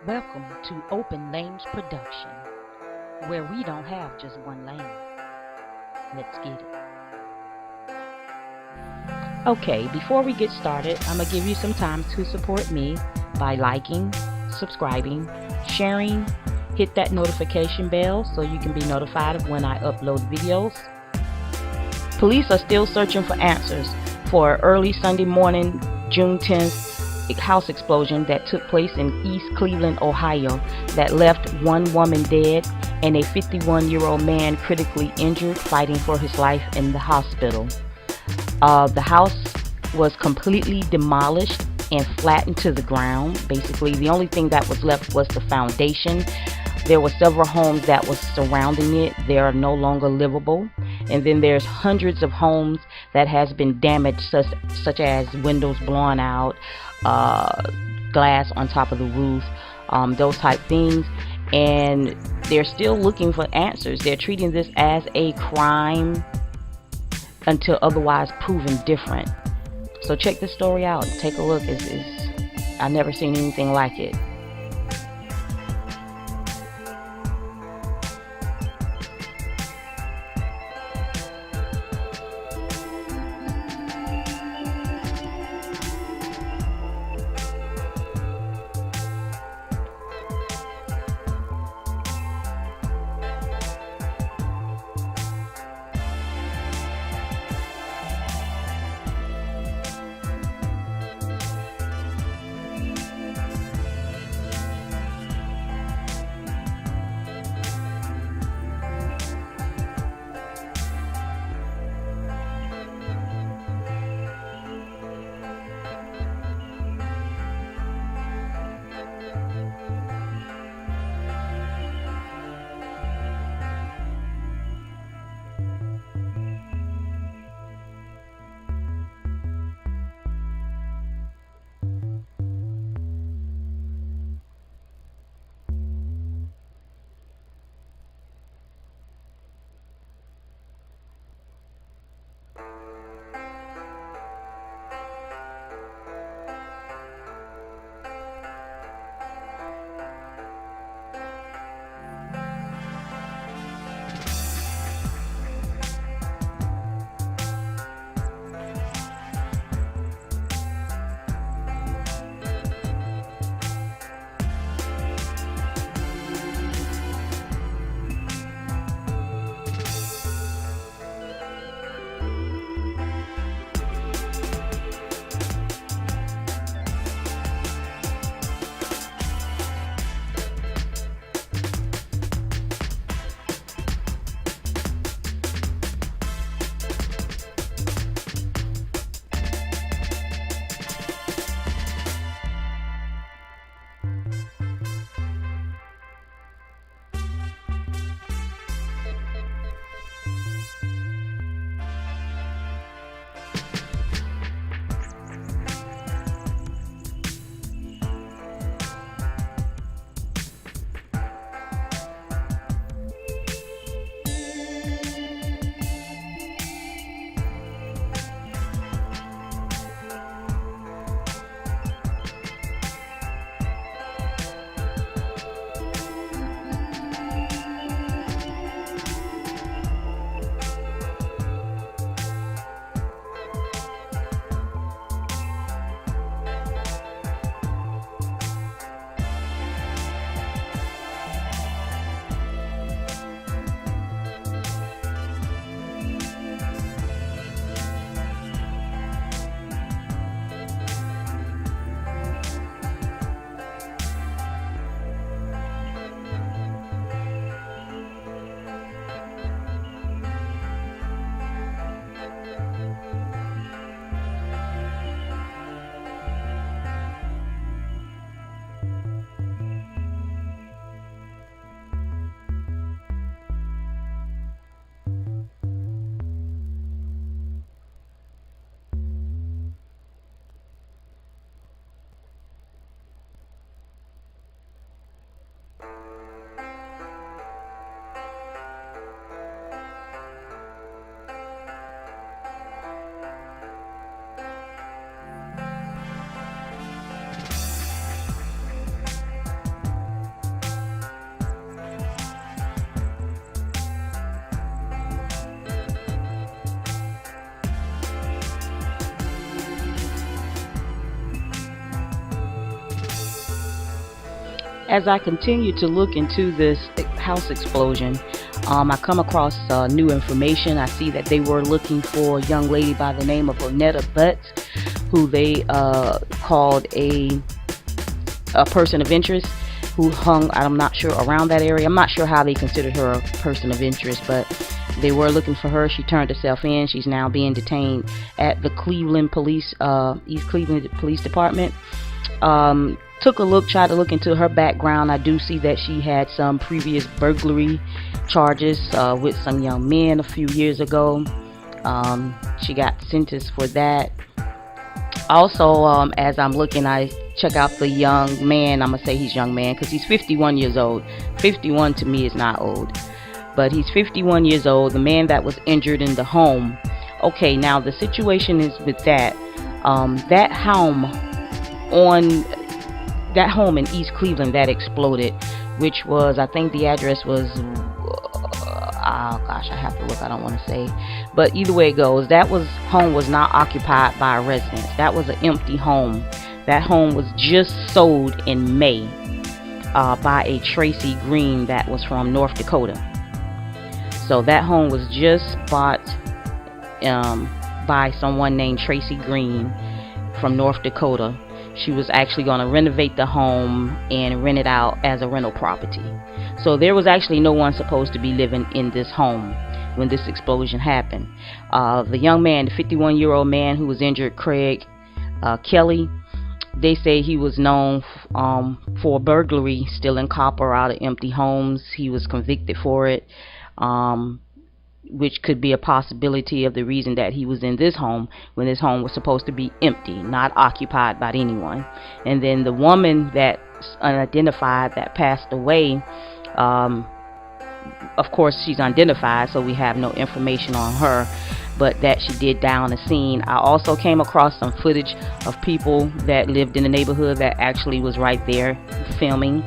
Welcome to Open Lanes Production, where we don't have just one lane. Let's get it. Okay, before we get started, I'm going to give you some time to support me by liking, subscribing, sharing, hit that notification bell so you can be notified of when I upload videos. Police are still searching for answers for early Sunday morning, June 10th, house explosion that took place in East Cleveland, Ohio, that left one woman dead and a 51-year-old man critically injured fighting for his life in the hospital. The house was completely demolished and flattened to the ground. Basically, the only thing that was left was the foundation. There were several homes that was surrounding it. They are no longer livable. And then there's hundreds of homes that has been damaged, such as windows blown out, glass on top of the roof, those type things. And they're still looking for answers. They're treating this as a crime until otherwise proven different. So check this story out. Take a look. I've never seen anything like it. As I continue to look into this house explosion, I come across new information. I see that they were looking for a young lady by the name of Ronetta Butts, who they called a person of interest, who hung, I'm not sure, around that area. I'm not sure how they considered her a person of interest, but they were looking for her. She turned herself in. She's now being detained at the Cleveland Police, East Cleveland Police Department. Took a look, tried to look into her background. I do see that she had some previous burglary charges with some young men a few years ago. She got sentenced for that. Also, as I'm looking, I check out the young man. I'm gonna say he's young man because he's 51 years old. 51 to me is not old, but he's 51 years old. The man that was injured in the home. Okay, now the situation is with that that home in East Cleveland that exploded, which was, I think the address was, oh gosh, I have to look, I don't want to say, but either way it goes, that home was not occupied by a resident. That was an empty home. That home was just sold in May by a Tracy Green that was from North Dakota. So that home was just bought by someone named Tracy Green from North Dakota. She was actually going to renovate the home and rent it out as a rental property. So there was actually no one supposed to be living in this home when this explosion happened. The young man, the 51-year-old man who was injured, Craig Kelly, they say he was known for burglary, stealing copper out of empty homes. He was convicted for it, which could be a possibility of the reason that he was in this home when this home was supposed to be empty, not occupied by anyone. And then the woman that's unidentified that passed away, of course she's unidentified, so we have no information on her, but that she did die on the scene. I also came across some footage of people that lived in the neighborhood that actually was right there filming.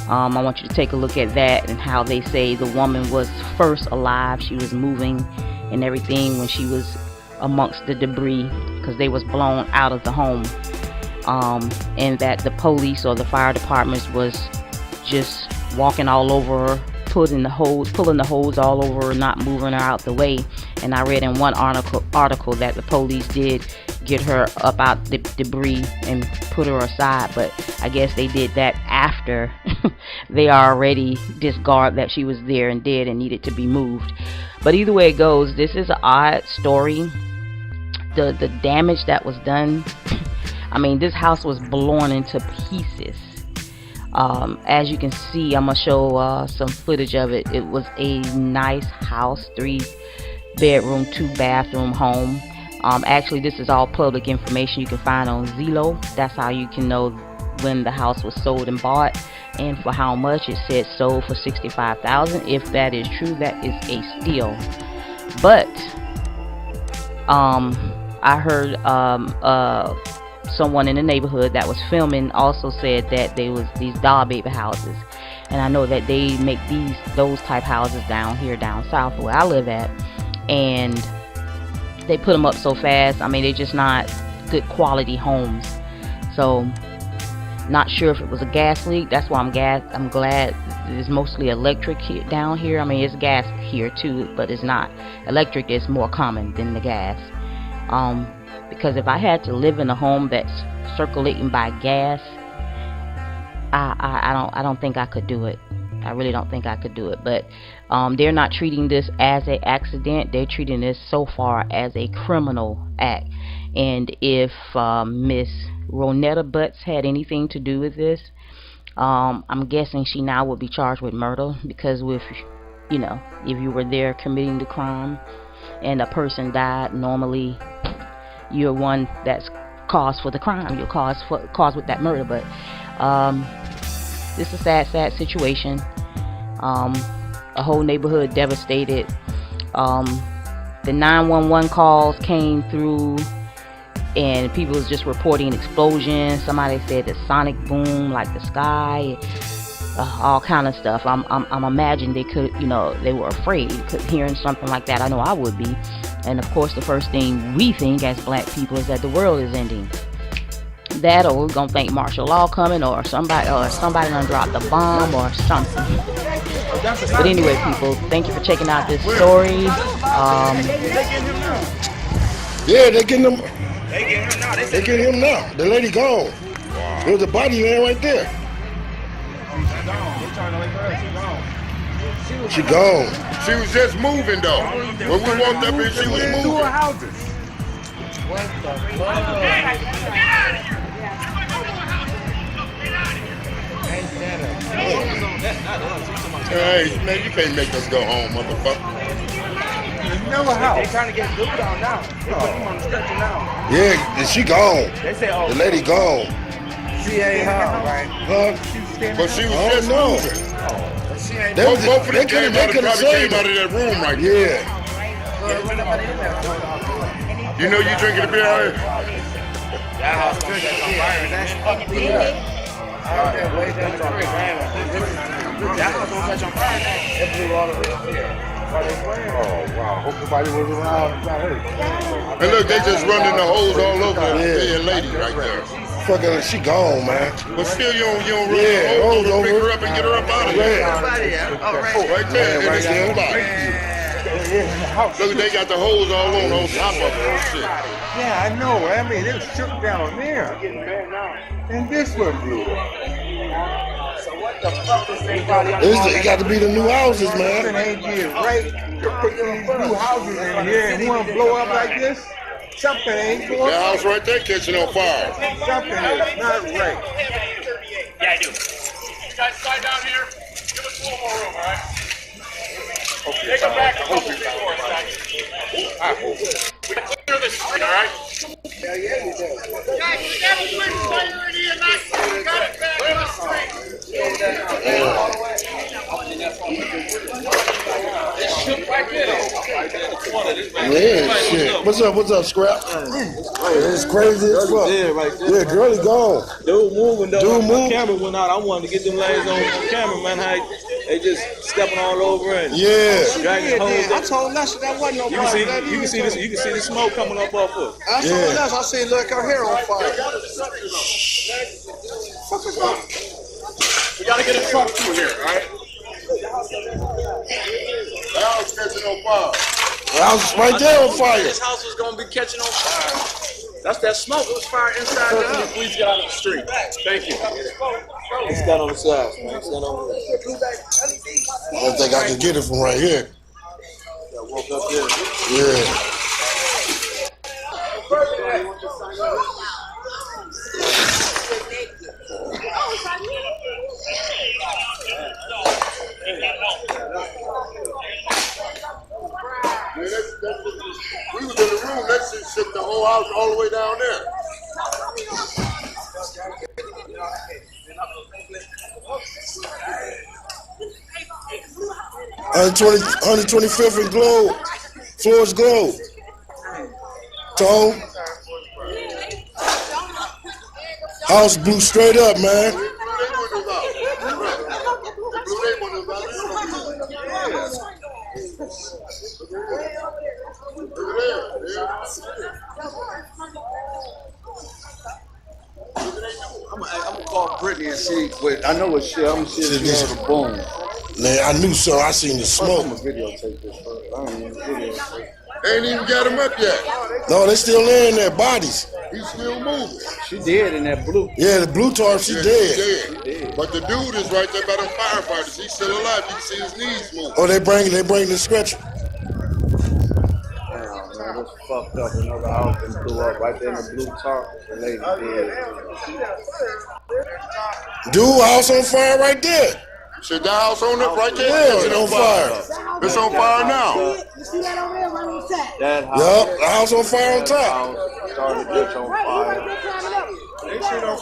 I want you to take a look at that and how they say the woman was first alive. She was moving and everything when she was amongst the debris because they was blown out of the home, and that the police or the fire departments was just walking all over her, pulling the hose all over her, not moving her out the way. And I read in one article that the police did get her up out the debris and put her aside, but I guess they did that after they already discarded that she was there and dead and needed to be moved. But either way it goes, this is an odd story. The damage that was done, I mean, this house was blown into pieces. As you can see, I'm gonna show some footage of it. It was a nice house, 3-bedroom, 2-bathroom home. Actually, this is all public information you can find on Zillow. That's how you can know when the house was sold and bought and for how much. It said sold for $65,000. If that is true, that is a steal. But I heard someone in the neighborhood that was filming also said that there was these doll baby houses, and I know that they make those type houses down south where I live at, and they put them up so fast. I mean, they're just not good quality homes. So not sure if it was a gas leak. That's why I'm glad it's mostly electric down here. I mean, it's gas here too, but it's not. Electric is more common than the gas. Because if I had to live in a home that's circulating by gas, I don't think I could do it. I really don't think I could do it. But they're not treating this as an accident. They're treating this so far as a criminal act. And if Miss Ronetta Butts had anything to do with this, I'm guessing she now would be charged with murder, because if you were there committing the crime and a person died, normally you're one that's caused for the crime. You're caused with that murder. But this is a sad situation. A whole neighborhood devastated. The 911 calls came through, and people was just reporting explosions. Somebody said the sonic boom, like the sky, all kind of stuff. I'm imagining they were afraid hearing something like that. I know I would be. And of course, the first thing we think as black people is that the world is ending. that, or we're gonna think martial law coming, or somebody done dropped the bomb or something. But anyway, people, thank you for checking out this story. Yeah, they getting him. They getting him now. The lady gone. There's a body laying right there. She gone. She was just moving though. When we walked up here, she was moving. What the fuck? Hey, man, you can't make us go home, motherfucker. They trying to get Dude on now. They put him on the stretcher now. Yeah, she gone. They say, oh, The lady gone. she ain't home, right? Huh? But she was I just don't know. moving. She ain't Both of them they came out, could've probably saved came out of that room right there. Yeah. You know you drinking the beer out here? that house gonna catch on fire. That's fucking way down the street. That house gonna catch on fire. It blew all the way up here. Oh, wow. Hope nobody was around. And look, they just running the hose all over the dead lady right there. Fucking, she gone, man. But still, you don't run the hose over, pick her up and get her up out of there. Right there, Right in there. the spot. Look, they got the hose all on top of her and shit. Yeah, I know. I mean, it was shook down there. And this one blew up. So what the fuck is everybody on It got to be the new houses, Something man. ain't did right to put these new houses in here and one blow up like this. Something ain't going That house right there catching on fire. Something is not right. Yeah, I do. You guys slide down here. Give us a little more room, all right? Take them back a couple feet more, we can clear this street, all right? Yeah, you do. Guys, you got to clear the last time. We got it back. Clear the street. Yeah, shit. What's up, Scrap? It's crazy as fuck. Yeah, girl is gone. Dude moving though. Dude My moving. camera went out. I wanted to get them lanes on camera, man. How they just stepping all over and Yeah. dragging hose. I told Lester that wasn't You can see, you can see the smoke coming up off us. I told Yeah. Lester, I see, look, her hair on fire. We got to get a truck through here, all right? That house catching on fire. The house is right there on fire. This house was gonna be catching on fire. That's that smoke. It was fire inside the house. Please get out of the street. Thank you. Let's stand on the side, man. Stand over there. I don't think I can get it from right here. Walk up there. Yeah. We was in the room, that shit shook the whole house all the way down there. 125th and Globe. Floors Globe. Tone. House blew straight up, man. I'm gonna call Brittany and see, but I know it's shit. I'm gonna see if she has a boom. Man, I knew so. I seen the smoke. I'm gonna videotape this first. I ain't even videotape. They ain't even got him up yet. No, they still laying there, bodies. He's still moving. She dead in that blue. Yeah, the blue tarp, she Yeah, dead. he's dead. But the dude is right there by the firefighters. He's still alive. You can see his knees moving. Oh, they bring the stretcher. Damn, man, this fucked up. Another house and blew up right there in the blue top. The lady dead. Dude, house on fire right there. Shit, that house on up right there. Yeah, It's on fire. It's on fire now. You see that over there? What was that? That house. Yup, the house on fire on top. House started to catch on Right, you fire. right there climbing up.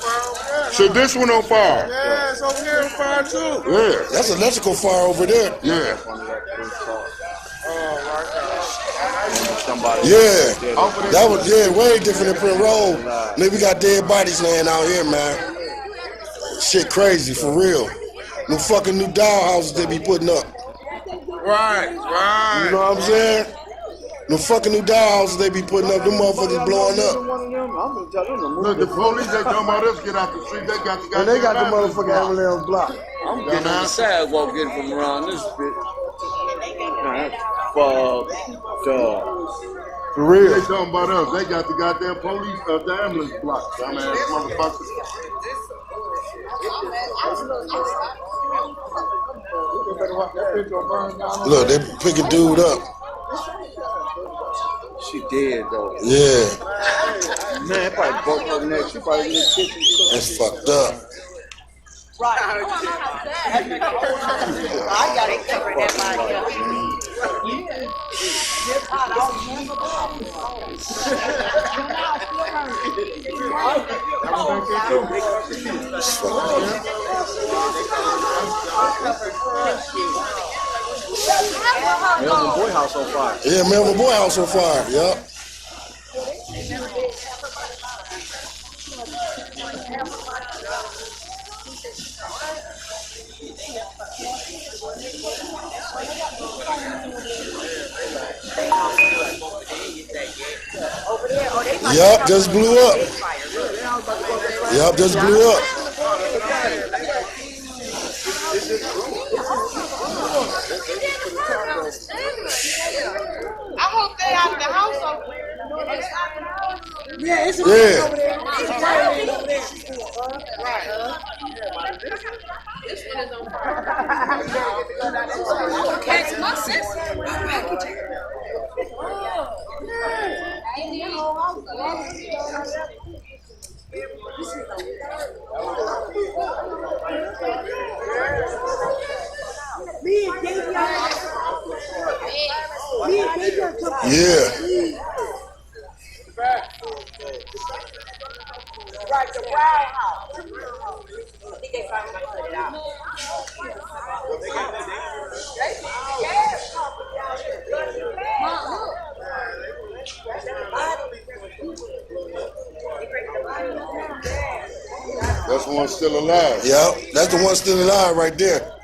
So this one on fire. Yeah, it's over here on fire too. Yeah. That's electrical fire over there. Yeah. One of that blue top. Somebody. Yeah, that was way different than Print Road. Then we got dead bodies laying out here, man. Shit crazy for real. Them fucking new dollhouses they be putting up. Right, You know what I'm saying? The fucking new dollhouses they be putting up, them motherfuckers blowing up. Look, the police they talking about us get out the street. They got the And they got the motherfucking ambulance block. I'm getting on the sidewalk getting from around this bitch. For real. They talking about us. They got the goddamn police the ambulance block. Dumbass motherfuckers. Look, they picking dude up. She dead though. Yeah. Man, probably broke her neck. She probably in the kitchen. That's fucked up. I got it covered at my Melvin Boy House on fire. Yeah, Melvin Boy House on fire. Yup. Yup, just blew up. Yup, just blew up. I hope they out of the house over there. Yeah, it's a Yeah. over there. It's a over there. This one is on fire. Catch my sister. I'm back at you. Yeah. Right, the Brown House. I think they finally might put it out. That's one still alive. Yup, that's the one still alive right there.